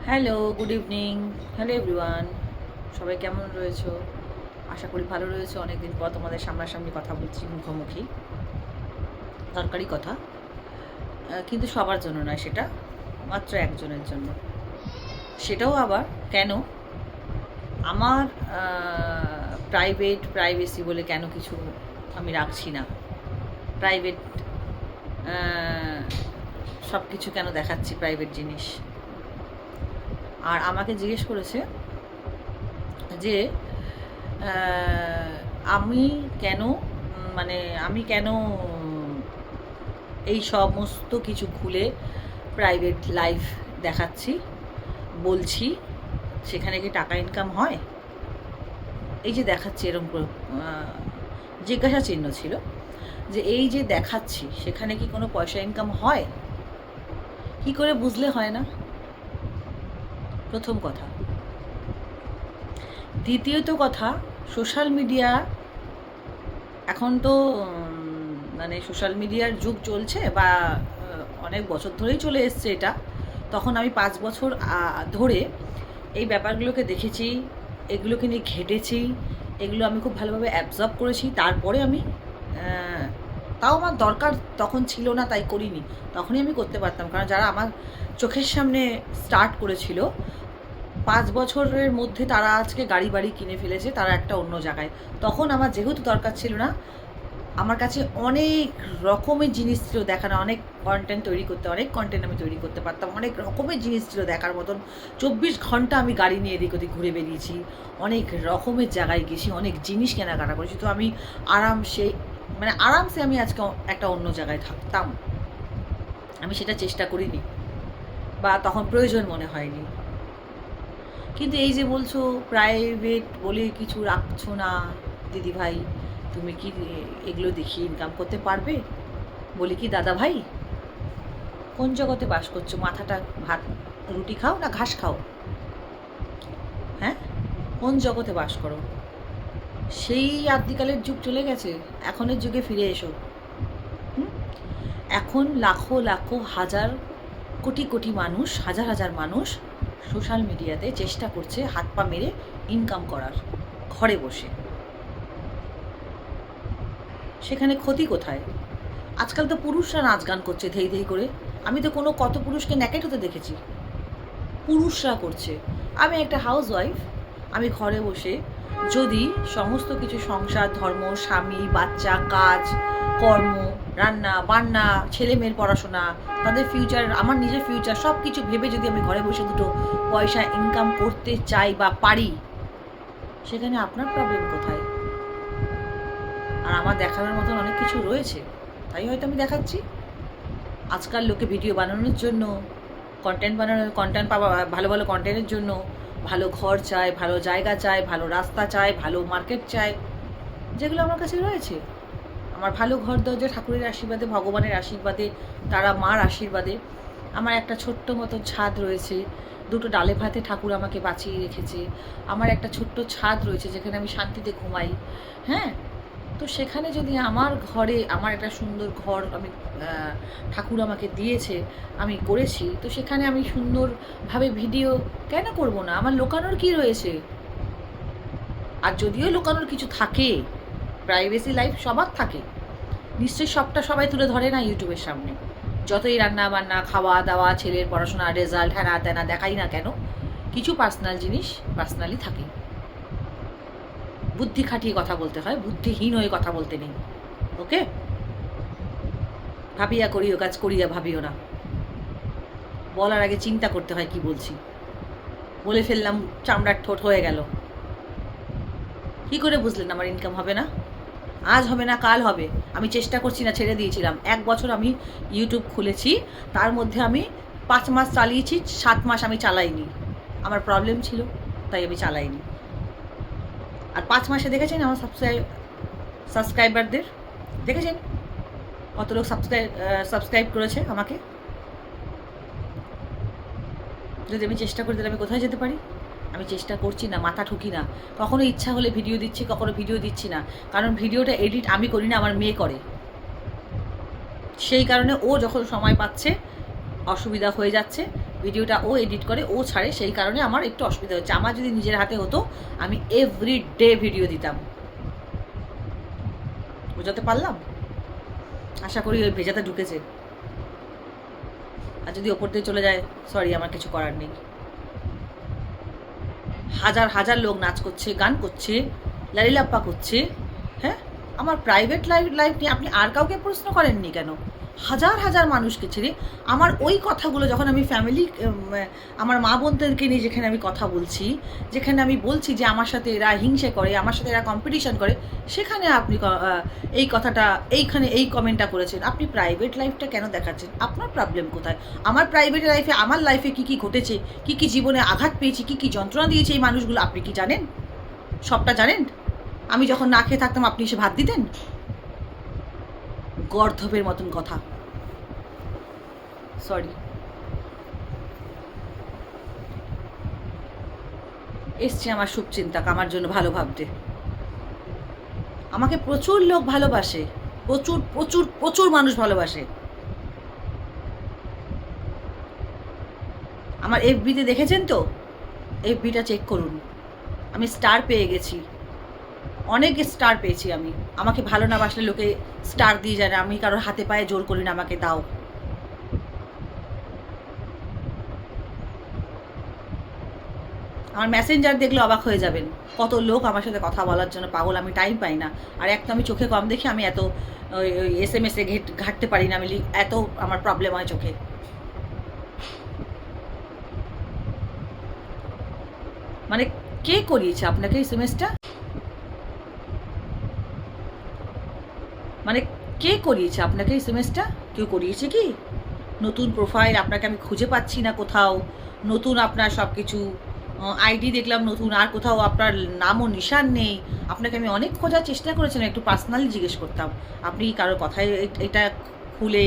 Hello, good evening. Hello everyone, সবাই কেমন রয়েছো? আশা করি ভালো রয়েছো। অনেকদিন পর তোমাদের সামনাসামনি কথা বলছি, মুখোমুখি। দরকারি কথা, কিন্তু সবার জন্য নয়, সেটা মাত্র একজনের জন্য। সেটাও আবার কেন? আমার প্রাইভেসি বলে কেন কিছু আমি রাখছি না। প্রাইভেট সব কিছু কেন দেখাচ্ছি, প্রাইভেট জিনিস। আর আমাকে জিজ্ঞেস করেছে যে আমি কেন, মানে আমি কেন এই সমস্ত কিছু খুলে প্রাইভেট লাইফ দেখাচ্ছি, বলছি, সেখানে কি টাকা ইনকাম হয়? এই যে দেখাচ্ছি, এরকম জিজ্ঞাসা চিহ্ন ছিল যে এই যে দেখাচ্ছি সেখানে কি কোনো পয়সা ইনকাম হয়? কি করে বুঝলে হয় না? প্রথম কথা। দ্বিতীয়ত কথা, সোশ্যাল মিডিয়া এখন তো মানে সোশ্যাল মিডিয়ার যুগ চলছে, বা অনেক বছর ধরেই চলে এসছে এটা। তখন আমি 5 বছর ধরে এই ব্যাপারগুলোকে দেখেছি, এগুলোকে নিয়ে ঘেটেছি, এগুলো আমি খুব ভালোভাবে অ্যাবজর্ব করেছি। তারপরে আমি তাও আমার দরকার তখন ছিল না, তাই করিনি। তখনই আমি করতে পারতাম, কারণ যারা আমার চোখের সামনে স্টার্ট করেছিল 5 বছরের মধ্যে, তারা আজকে গাড়ি বাড়ি কিনে ফেলেছে, তারা একটা অন্য জায়গায়। তখন আমার যেহেতু দরকার ছিল না, আমার কাছে অনেক রকমের জিনিস ছিল দেখানো, অনেক কন্টেন্ট তৈরি করতে, অনেক কন্টেন্ট আমি তৈরি করতে পারতাম, অনেক রকমের জিনিস ছিল দেখার মতন। 24 ঘন্টা আমি গাড়ি নিয়ে এদিক ওদিক ঘুরে বেরিয়েছি, অনেক রকমের জায়গায় গেছি, অনেক জিনিস কেনাকাটা করেছি। তো আমি আরামসে আমি আজকে একটা অন্য জায়গায় থাকতাম। আমি সেটা চেষ্টা করিনি, বা তখন প্রয়োজন মনে হয়নি। কিন্তু এই যে বলছো প্রাইভেট বলে কিছু রাখছো না দিদিভাই, তুমি কি এগুলো দেখিয়ে ইনকাম করতে পারবে? বলি কি দাদা ভাই, কোন জগতে বাস করছো? মাথাটা ভাত রুটি খাও না ঘাস খাও? হ্যাঁ, কোন জগতে বাস করো? সেই আদিকালের যুগ চলে গেছে, এখনের যুগে ফিরে এসো। এখন লাখো লাখো হাজার কোটি কোটি মানুষ, হাজার হাজার মানুষ সোশ্যাল মিডিয়াতে চেষ্টা করছে হাত পা মেরে ইনকাম করার, ঘরে বসে। সেখানে ক্ষতি কোথায়? আজকাল তো পুরুষরা নাচ গান করছে ধেই ধেই করে। আমি তো কত পুরুষকে ন্যাকেট হতে দেখেছি, পুরুষরা করছে। আমি একটা হাউস ওয়াইফ, আমি ঘরে বসে যদি সমস্ত কিছু সংসার, ধর্ম, স্বামী, বাচ্চা, কাজ, কর্ম, রান্না বান্না, ছেলে মেয়ের পড়াশোনা, তাদের ফিউচার, আমার নিজের ফিউচার, সব কিছু ভেবে যদি আমি ঘরে বসে দুটো পয়সা ইনকাম করতে চাই বা পারি, সেখানে আপনার প্রবলেম কোথায়? আর আমার দেখানোর মতন অনেক কিছু রয়েছে, তাই হয়তো আমি দেখাচ্ছি। আজকাল লোকে ভিডিও বানানোর জন্য, কন্টেন্ট পাওয়া, ভালো ভালো কন্টেন্টের জন্য ভালো ঘর চায়, ভালো জায়গা চায়, ভালো রাস্তা চায়, ভালো মার্কেট চায়, যেগুলো আমার কাছে রয়েছে। আমার ভালো ঘর দরজা ঠাকুরের আশীর্বাদে, ভগবানের আশীর্বাদে, তারা মার আশীর্বাদে আমার একটা ছোট্ট মতো ছাদ রয়েছে, দুটো ডালে ভাতে ঠাকুর আমাকে বাঁচিয়ে রেখেছে। আমার একটা ছোট্ট ছাদ রয়েছে যেখানে আমি শান্তিতে ঘুমাই। হ্যাঁ, তো সেখানে যদি আমার ঘরে, আমার একটা সুন্দর ঘর আমি ঠাকুর আমাকে দিয়েছে, আমি করেছি, তো সেখানে আমি সুন্দরভাবে ভিডিও কেন করব না? আমার লুকানোর কি রয়েছে? আর যদিও লুকানোর কিছু থাকে, প্রাইভেসি লাইফ সবার থাকে, নিশ্চয়ই সবটা সবাই তুলে ধরে না ইউটিউবের সামনে। যতই রান্না বান্না, খাওয়া দাওয়া, ছেলের পড়াশোনা, রেজাল্ট, হ্যানা ত্যানা দেখাই না কেন, কিছু পার্সোনাল জিনিস পার্সোনালি থাকে। বুদ্ধি খাটিয়ে কথা বলতে হয়, বুদ্ধিহীন হয়ে কথা বলতে নেই। ওকে? ভাবিয়া করিও কাজ, করিয়া ভাবিও না। বলার আগে চিন্তা করতে হয় কি বলছি। বলে ফেললাম, চামড়ার ঠোঁট হয়ে গেল। কি করে বুঝলেন আমার ইনকাম হবে না? আজ হবে না, কাল হবে। আমি চেষ্টা করছি না, ছেড়ে দিয়েছিলাম। 1 বছর আমি ইউটিউব খুলেছি, তার মধ্যে আমি 5 মাস চালিয়েছি, 7 মাস আমি চালাইনি। আমার প্রবলেম ছিল, তাই আমি চালাইনি। আর 5 মাসে দেখেছেন আমার সাবস্ক্রাইবারদের? দেখেছেন কত লোক সাবস্ক্রাইব করেছে আমাকে? যদি আমি চেষ্টা করি তাহলে আমি কোথায় যেতে পারি? আমি চেষ্টা করছি না, মাথা ঠুকি না। কখনো ইচ্ছা হলে ভিডিও দিচ্ছি, কখনো ভিডিও দিচ্ছি না, কারণ ভিডিওটা এডিট আমি করি না, আমার মেয়ে করে। সেই কারণে ও যখন সময় পাচ্ছে, অসুবিধা হয়ে যাচ্ছে, ভিডিওটা ও এডিট করে, ও ছাড়ে, সেই কারণে আমার একটু অসুবিধা হচ্ছে। আমার যদি নিজের হাতে হতো আমি এভরিডে ভিডিও দিতাম। বোঝাতে পারলাম? আশা করি ওই ভেজাতে ঢুকেছে। আর যদি ওপর দিয়ে চলে যায়, সরি, আমার কিছু করার নেই। হাজার হাজার লোক নাচ করছে, গান করছে, লালিলাপ্পা করছে। হ্যাঁ, আমার প্রাইভেট লাইফ নিয়ে আপনি আর কাউকে প্রশ্ন করেননি কেন? হাজার হাজার মানুষকে ছেড়ে আমার ওই কথাগুলো যখন আমি ফ্যামিলি, আমার মা বোনদেরকে নিয়ে যেখানে আমি কথা বলছি, যেখানে আমি বলছি যে আমার সাথে এরা হিংসে করে, আমার সাথে এরা কম্পিটিশন করে, সেখানে আপনি এই কথাটা, এইখানে এই কমেন্টটা করেছেন। আপনি প্রাইভেট লাইফটা কেন দেখাচ্ছেন? আপনার প্রবলেম কোথায়? আমার প্রাইভেট লাইফে, আমার লাইফে কী কী ঘটেছে, কী কী জীবনে আঘাত পেয়েছি, কী কী যন্ত্রণা দিয়েছে এই মানুষগুলো, আপনি কি জানেন? সবটা জানেন? আমি যখন না খেয়ে থাকতাম আপনি এসে ভাত দিতেন? গর্ধবের মতন কথা। সরি। এসছে আমার শুভচিন্তক আমার জন্য ভালো ভাবতে। আমাকে প্রচুর লোক ভালোবাসে, প্রচুর প্রচুর প্রচুর মানুষ ভালোবাসে। আমার এফবিতে দেখেছেন তো? এফবিটা চেক করুন। আমি স্টার পেয়ে গেছি, অনেক স্টার পেয়েছি আমি। আমাকে ভালো না বাসলে লোকে স্টার দিয়ে যায় না। আমি কারোর হাতে পায়ে জোর করি না আমাকে দাও। আমার মেসেঞ্জার দেখলে অবাক হয়ে যাবেন, কত লোক আমার সাথে কথা বলার জন্য পাগল। আমি টাইম পাই না। আর একটা আমি চোখে কম দেখি, আমি এত SMS-এ ঘাটতে পারি না। আমি এত আমার প্রবলেম হয় চোখে। মানে কে করিয়েছে আপনাকে SMS-টা? মানে কে করিয়েছে আপনাকে SMS-টা? কেউ করিয়েছে কি? নতুন প্রোফাইল, আপনাকে আমি খুঁজে পাচ্ছি না কোথাও। নতুন আপনার সব কিছু আইডি দেখলাম নতুন, আর কোথাও আপনার নামও নিশান নেই। আপনাকে আমি অনেক খোঁজার চেষ্টা করেছিলাম, একটু পার্সোনালি জিজ্ঞেস করতাম। আপনি কারোর কথায় এটা খুলে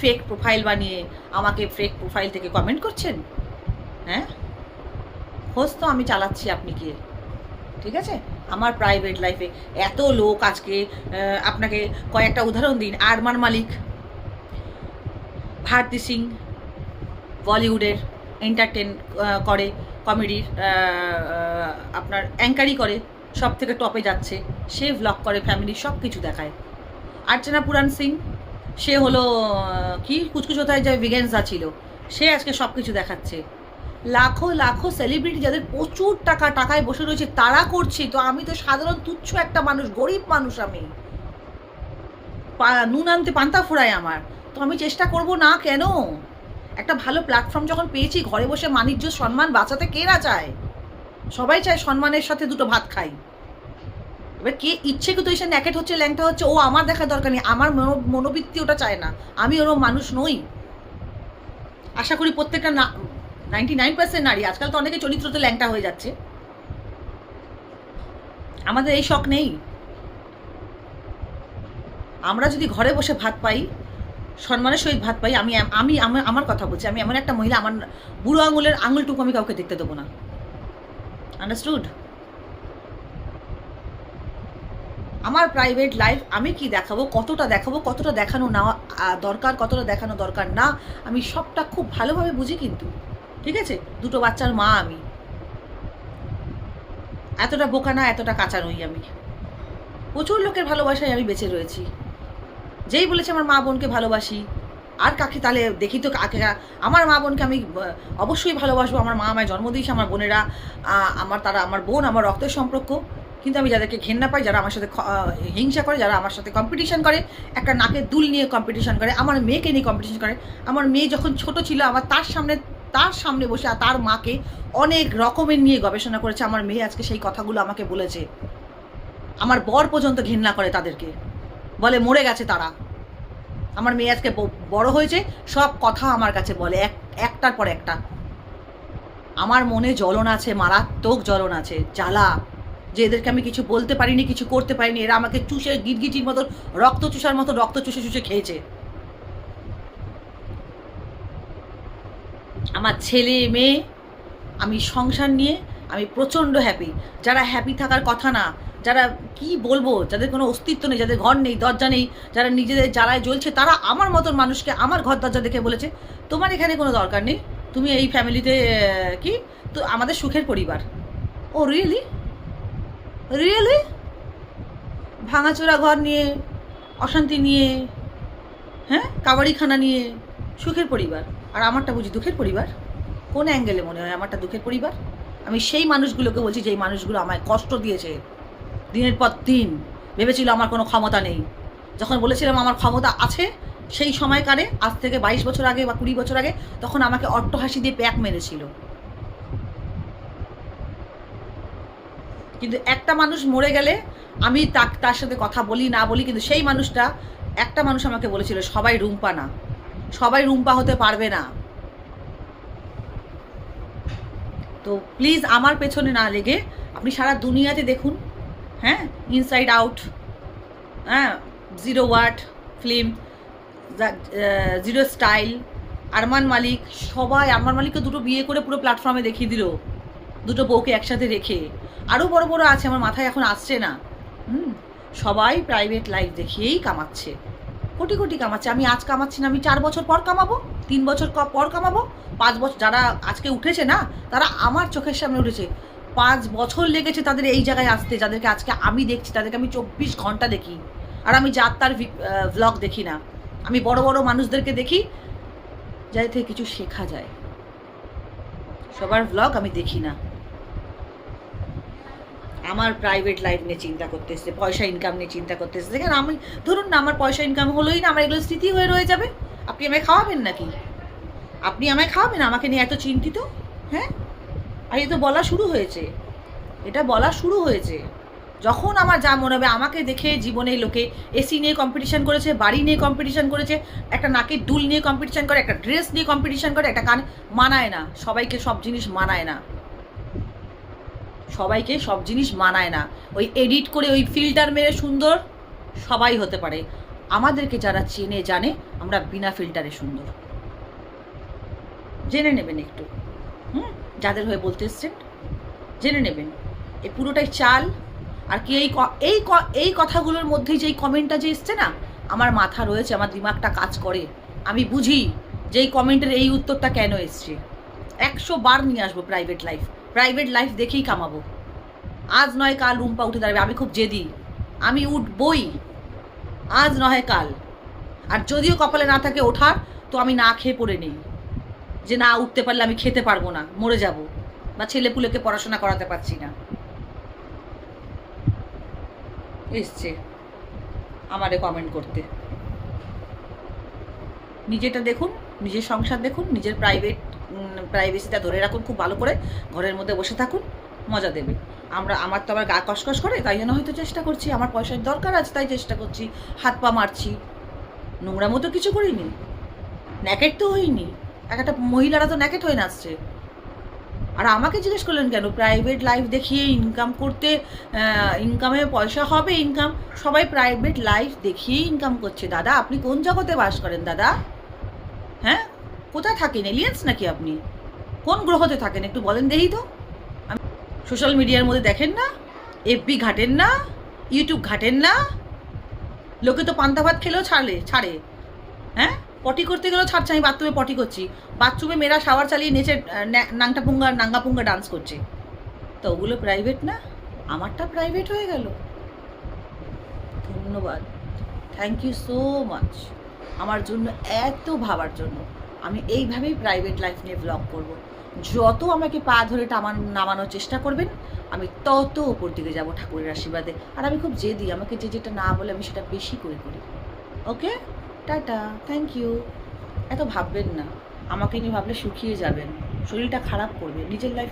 ফেক প্রোফাইল বানিয়ে আমাকে ফেক প্রোফাইল থেকে কমেন্ট করছেন? হ্যাঁ, খোঁজ তো আমি চালাচ্ছি, আপনি কে? ঠিক আছে? আমার প্রাইভেট লাইফে এত লোক আজকে, আপনাকে কয়েকটা উদাহরণ দিন। আরমান মালিক, ভারতী সিং, বলিউডের এন্টারটেন করে, কমেডির আপনার অ্যাঙ্কারই করে, সব থেকে টপে যাচ্ছে। সে ভ্লগ করে, ফ্যামিলি সব কিছু দেখায়। অর্চনা পুরান সিং, সে হলো কি কুচকুচ কোথায় যায় ভিগেন্সা ছিল, সে আজকে সব কিছু দেখাচ্ছে। লাখো লাখো সেলিব্রিটি যাদের প্রচুর টাকায় বসে রয়েছে তারা করছে। তো আমি তো সাধারণ তুচ্ছ একটা মানুষ, গরিব মানুষ। আমি নুন আনতে পান্তা ফুরায় আমার। তো আমি চেষ্টা করব না কেন? একটা ভালো প্ল্যাটফর্ম যখন পেয়েছি, ঘরে বসে মানিজ্য সম্মান বাঁচাতে কে না চায়? সবাই চায় সম্মানের সাথে দুটো ভাত খাই। এবার কে ইচ্ছে কিন্তু এসে ন্যাকেট হচ্ছে, ল্যাংটা হচ্ছে, ও আমার দেখার দরকার নেই। আমার মনোবৃত্তি ওটা চায় না। আমি ওরকম মানুষ নই। আশা করি প্রত্যেকটা 99% নারী, আজকাল তো অনেকে চরিত্রতে ল্যাংটা হয়ে যাচ্ছে, আমাদের এই শখ নেই। আমরা যদি ঘরে বসে ভাত পাই, সম্মানের সহিত ভাত পাই, আমি আমার কথা বলছি, আমি এমন একটা মহিলা, আমার বুড়ো আঙুলের আঙুলটুকু আমি কাউকে দেখতে দেবো না। আন্ডারস্টুড? আমার প্রাইভেট লাইফ আমি কি দেখাবো, কতটা দেখানো না দরকার, কতটা দেখানো দরকার না, আমি সবটা খুব ভালোভাবে বুঝি। কিন্তু ঠিক আছে, দুটো বাচ্চার মা আমি, এতটা বোকা না, এতটা কাঁচা নই আমি। প্রচুর লোকের ভালোবাসায় আমি বেঁচে রয়েছি। যেই বলেছে আমার মা বোনকে ভালোবাসি, আর কাকে তাহলে দেখি তো কাকে। আমার মা বোনকে আমি অবশ্যই ভালোবাসবো। আমার মা আমায় জন্ম দিয়েছে, আমার বোনেরা তারা আমার বোন, আমার রক্তের সম্পর্ক। কিন্তু আমি যাদেরকে ঘেন্না পাই, যারা আমার সাথে হিংসা করে, যারা আমার সাথে কম্পিটিশন করে, একটা নাকের দুল নিয়ে কম্পিটিশন করে, আমার মেয়েকে নিয়ে কম্পিটিশন করে। আমার মেয়ে যখন ছোট ছিল, আমার তার সামনে বসে তার মাকে অনেক রকমের নিয়ে গবেষণা করেছে। আমার মেয়ে আজকে সেই কথাগুলো আমাকে বলেছে। আমার বর পর্যন্ত ঘেন্না করে তাদেরকে, বলে মরে গেছে তারা। আমার মেয়ে আজকে বড় হয়েছে, সব কথা আমার কাছে বলে, একটার পর একটা। আমার মনে জ্বলন আছে, মারাত্মক জ্বলন আছে, জ্বালা, যে এদেরকে আমি কিছু বলতে পারিনি, কিছু করতে পারিনি। এরা আমাকে চুষে গিটগিটির মতো, রক্ত চুষার মতো রক্ত চুষে খেয়েছে। আমার ছেলে মেয়ে, আমি সংসার নিয়ে আমি প্রচণ্ড হ্যাপি। যারা হ্যাপি থাকার কথা না, যারা কি বলবো, যাদের কোনো অস্তিত্ব নেই, যাদের ঘর নেই, দরজা নেই, যারা নিজেদের জ্বালায় জ্বলছে, তারা আমার মতন মানুষকে আমার ঘর দরজা দেখে বলেছে তোমার এখানে কোনো দরকার নেই, তুমি এই ফ্যামিলিতে কি তো আমাদের সুখের পরিবার। ও রিয়েলি রিয়েলি? ভাঙাচোরা ঘর নিয়ে, অশান্তি নিয়ে, হ্যাঁ, কাবাড়িখানা নিয়ে সুখের পরিবার, আর আমারটা বুঝি দুঃখের পরিবার? কোন অ্যাঙ্গেলে মনে হয় আমারটা দুঃখের পরিবার? আমি সেই মানুষগুলোকে বলছি যেই মানুষগুলো আমায় কষ্ট দিয়েছে দিনের পর দিন, ভেবেছিল আমার কোনো ক্ষমতা নেই। যখন বলেছিলাম আমার ক্ষমতা আছে, সেই সময়কারে, আজ থেকে 22 বছর আগে বা 20 বছর আগে, তখন আমাকে অট্টহাসি দিয়ে প্যাক মেরেছিল। কিন্তু একটা মানুষ মরে গেলে আমি তার সাথে কথা বলি না বলি, কিন্তু সেই মানুষটা, একটা মানুষ আমাকে বলেছিল সবাই রুম্পা না, সবাই রুম্পা হতে পারবে না। তো প্লিজ আমার পেছনে না লেগে আপনি সারা দুনিয়াতে দেখুন, হ্যাঁ, ইনসাইড আউট, হ্যাঁ, 0 ওয়াট ফিল্ম, 0 স্টাইল, আরমান মালিক, সবাই, আরমান মালিককে 2টো বিয়ে করে পুরো প্ল্যাটফর্মে দেখিয়ে দিল, 2টো বউকে একসাথে রেখে। আরও বড় বড় আছে, আমার মাথায় এখন আসছে না। সবাই প্রাইভেট লাইফ দেখিয়েই কামাচ্ছে, কোটি কোটি কামাচ্ছে। আমি আজ কামাচ্ছি না, আমি 4 বছর পর কামাবো, 3 বছর পর কামাবো, 5 বছর। যারা আজকে উঠেছে না, তারা আমার চোখের সামনে উঠেছে। 5 বছর লেগেছে তাদের এই জায়গায় আসতে, যাদেরকে আজকে আমি দেখছি, তাদেরকে আমি 24 ঘন্টা দেখি। আর আমি যার তার ভ্লগ দেখি না, আমি বড় বড় মানুষদেরকে দেখি যাদের থেকে কিছু শেখা যায়। সবার ভ্লগ আমি দেখি না। আমার প্রাইভেট লাইফ নিয়ে চিন্তা করতে এসছে, পয়সা ইনকাম নিয়ে চিন্তা করতে এসছে। দেখেন, আমি ধরুন না, আমার পয়সা ইনকাম হলোই না, আমার এগুলো স্মৃতি হয়ে রয়ে যাবে। আপনি আমায় খাওয়াবেন নাকি? আপনি আমায় খাওয়াবেন আমাকে নিয়ে এত চিন্তিত? হ্যাঁ, আর এই তো বলা শুরু হয়েছে, এটা বলা শুরু হয়েছে। যখন আমার যা মনে হবে, আমাকে দেখে জীবনে লোকে এসি নিয়ে কম্পিটিশান করেছে, বাড়ি নিয়ে কম্পিটিশান করেছে, একটা নাকের দুল নিয়ে কম্পিটিশান করে, একটা ড্রেস নিয়ে কম্পিটিশান করে, একটা কান, মানায় না। সবাইকে সব জিনিস মানায় না, সবাইকে সব জিনিস মানায় না। ওই এডিট করে, ওই ফিল্টার মেরে সুন্দর সবাই হতে পারে। আমাদেরকে যারা চেনে জানে আমরা বিনা ফিল্টারে সুন্দর। জেনে নেবেন একটু, যাদের হয়ে বলতে এসছেন জেনে নেবেন, এই পুরোটাই চাল। আর কি এই কথাগুলোর মধ্যেই যে এই কমেন্টটা যে এসছে না, আমার মাথা রয়েছে, আমার দিমাগটা কাজ করে, আমি বুঝি যে এই কমেন্টের এই উত্তরটা কেন এসছে। 100 বার নিয়ে আসবো প্রাইভেট লাইফ দেখেই কামাবো। আজ নয় কাল রুম্পা উঠে দাঁড়াবে, আমি খুব জেদি, আমি উঠবই, আজ নয় কাল। আর যদিও কপালে না থাকে ওঠার, তো আমি না খেয়ে পড়ে নেই, যে না উঠতে পারলে আমি খেতে পারবো না, মরে যাব, বা ছেলেপুলেকে পড়াশোনা করাতে পারছি না। এসছে আমারে কমেন্ট করতে। নিজেটা দেখুন, নিজের সংসার দেখুন, নিজের প্রাইভেসিটা ধরে রাখুন খুব ভালো করে, ঘরের মধ্যে বসে থাকুন, মজা দেবে। আমার তো আবার গা কসকস করে, তাই জন্য হয়তো চেষ্টা করছি, আমার পয়সার দরকার আছে তাই চেষ্টা করছি, হাত পা মারছি। নোংরা মতো কিছু করিনি, ন্যাকেট তো হইনি। একটা মহিলারা তো ন্যাকেট হয়ে নাচছে। আর আমাকে জিজ্ঞেস করলেন কেন প্রাইভেট লাইফ দেখিয়ে ইনকাম করতে, ইনকামে পয়সা হবে ইনকাম? সবাই প্রাইভেট লাইফ দেখিয়েই ইনকাম করছে। দাদা, আপনি কোন জগতে বাস করেন দাদা? হ্যাঁ, কোথায় থাকেন? এলিয়েন্স নাকি আপনি? কোন গ্রহতে থাকেন একটু বলেন দেখি তো। সোশ্যাল মিডিয়ার মধ্যে দেখেন না, এফবি ঘাটেন না, ইউটিউব ঘাটেন না? লোকে তো পান্তা ভাত খেলেও ছাড়ে, হ্যাঁ, পটি করতে গেলেও ছাড়ছে। আমি বাথরুমে পটি করছি, বাথরুমে মেয়েরা শাওয়ার চালিয়ে নেচে নাঙ্গা পুঙ্গা ডান্স করছে, তো ওগুলো প্রাইভেট না? আমারটা প্রাইভেট হয়ে গেল। ধন্যবাদ, থ্যাংক ইউ সো মাচ আমার জন্য এত ভাবার জন্য। আমি এইভাবেই প্রাইভেট লাইফ নিয়ে ব্লগ করব। যত আমাকে পা ধরে নামানোর চেষ্টা করবেন, আমি তত উপর দিকে যাব ঠাকুরের আশীর্বাদে। আর আমি খুব জেদি, আমাকে যেটা না বলে আমি সেটা বেশি করে করি। ওকে, টাটা, থ্যাংক ইউ। এত ভাববেন না, আমাকে নিয়ে ভাবলে শুকিয়ে যাবেন, শরীরটা খারাপ করবে। নিজের লাইফে